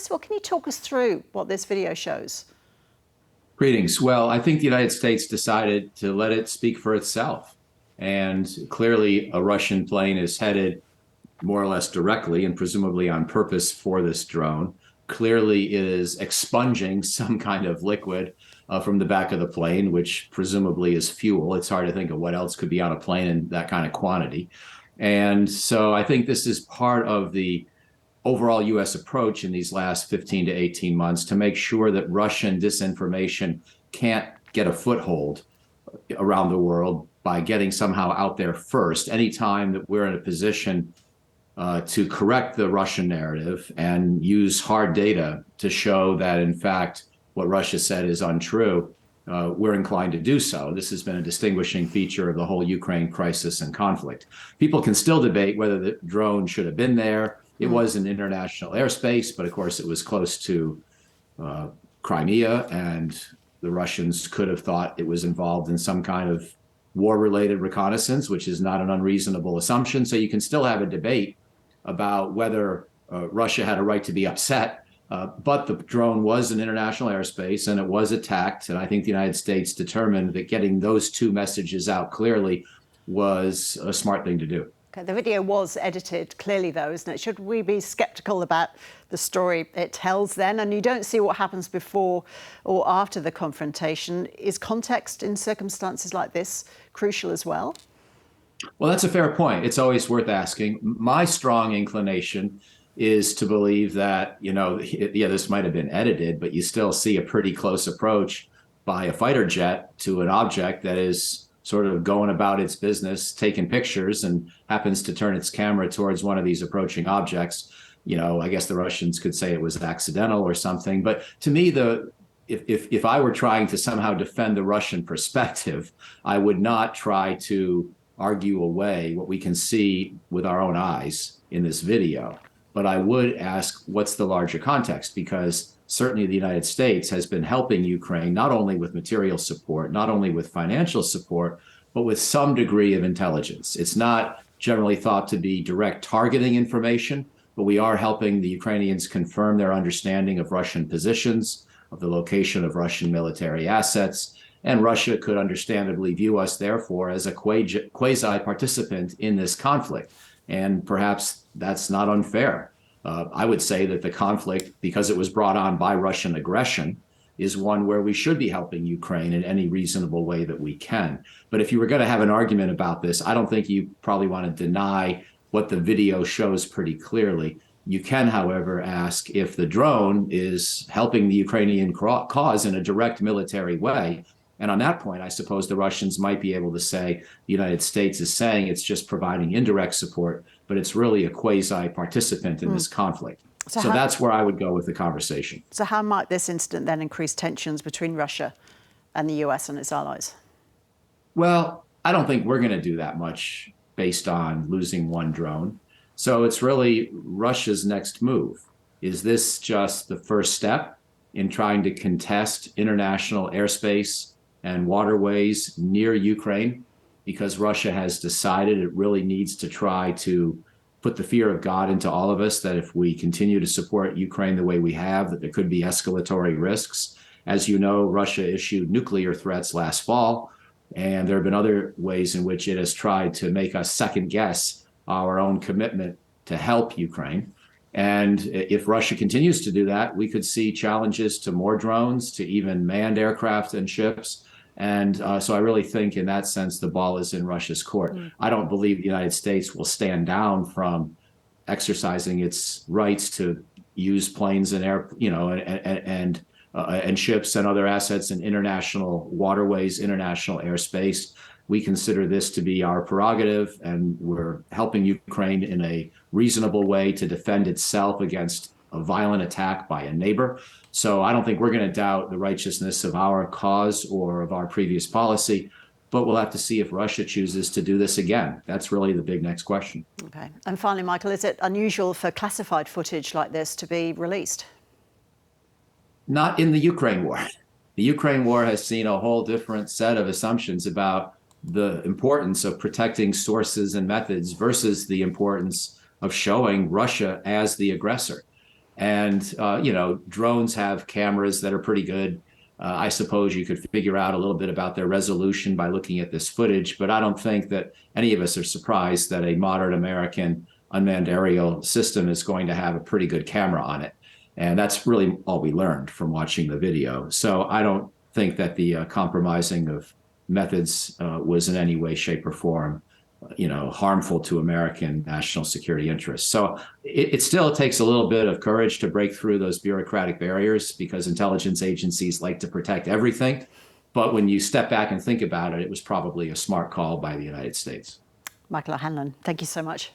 first of all, can you talk us through what this video shows? Greetings. Well, I think the United States decided to let it speak for itself. And clearly, a Russian plane is headed more or less directly and presumably on purpose for this drone. Clearly, it is expunging some kind of liquid from the back of the plane, which presumably is fuel. It's hard to think of what else could be on a plane in that kind of quantity. And so I think this is part of the overall U.S. approach in these last 15 to 18 months to make sure that Russian disinformation can't get a foothold around the world by getting somehow out there first. Anytime that we're in a position to correct the Russian narrative and use hard data to show that, in fact, what Russia said is untrue, we're inclined to do so. This has been a distinguishing feature of the whole Ukraine crisis and conflict. People can still debate whether the drone should have been there. It was in international airspace, but of course it was close to Crimea, and the Russians could have thought it was involved in some kind of war-related reconnaissance, which is not an unreasonable assumption. So you can still have a debate about whether Russia had a right to be upset, but the drone was in international airspace and it was attacked. And I think the United States determined that getting those two messages out clearly was a smart thing to do. Okay, the video was edited clearly, though, isn't it? Should we be sceptical about the story it tells then? And you don't see what happens before or after the confrontation. Is context in circumstances like this crucial as well? Well, that's a fair point. It's always worth asking. My strong inclination is to believe that, yeah, this might have been edited, but you still see a pretty close approach by a fighter jet to an object that is sort of going about its business, taking pictures, and happens to turn its camera towards one of these approaching objects. I guess the Russians could say it was accidental or something. But to me, if I were trying to somehow defend the Russian perspective, I would not try to argue away what we can see with our own eyes in this video. But I would ask, what's the larger context? Because certainly the United States has been helping Ukraine, not only with material support, not only with financial support, but with some degree of intelligence. It's not generally thought to be direct targeting information, but we are helping the Ukrainians confirm their understanding of Russian positions, of the location of Russian military assets. And Russia could understandably view us, therefore, as a quasi-participant in this conflict. And perhaps that's not unfair. I would say that the conflict, because it was brought on by Russian aggression, is one where we should be helping Ukraine in any reasonable way that we can. But if you were going to have an argument about this, I don't think you probably want to deny what the video shows pretty clearly. You can, however, ask if the drone is helping the Ukrainian cause in a direct military way. And on that point, I suppose the Russians might be able to say the United States is saying it's just providing indirect support, but it's really a quasi-participant in this conflict. So that's where I would go with the conversation. So how might this incident then increase tensions between Russia and the US and its allies? Well, I don't think we're going to do that much based on losing one drone. So it's really Russia's next move. Is this just the first step in trying to contest international airspace and waterways near Ukraine, because Russia has decided it really needs to try to put the fear of God into all of us, that if we continue to support Ukraine the way we have, that there could be escalatory risks. As you know, Russia issued nuclear threats last fall, and there have been other ways in which it has tried to make us second guess our own commitment to help Ukraine. And if Russia continues to do that, we could see challenges to more drones, to even manned aircraft and ships. And so I really think in that sense, the ball is in Russia's court. I don't believe the United States will stand down from exercising its rights to use planes and and ships and other assets in international waterways, international airspace. We consider this to be our prerogative, and we're helping Ukraine in a reasonable way to defend itself against a violent attack by a neighbor. So I don't think we're going to doubt the righteousness of our cause or of our previous policy, but we'll have to see if Russia chooses to do this again. That's really the big next question. Okay. And finally, Michael, is it unusual for classified footage like this to be released? Not in the Ukraine war. The Ukraine war has seen a whole different set of assumptions about the importance of protecting sources and methods versus the importance of showing Russia as the aggressor. And, drones have cameras that are pretty good. I suppose you could figure out a little bit about their resolution by looking at this footage, but I don't think that any of us are surprised that a modern American unmanned aerial system is going to have a pretty good camera on it. And that's really all we learned from watching the video. So I don't think that the compromising of methods was in any way, shape, or form harmful to American national security interests. So it still takes a little bit of courage to break through those bureaucratic barriers because intelligence agencies like to protect everything. But when you step back and think about it, it was probably a smart call by the United States. Michael O'Hanlon, thank you so much.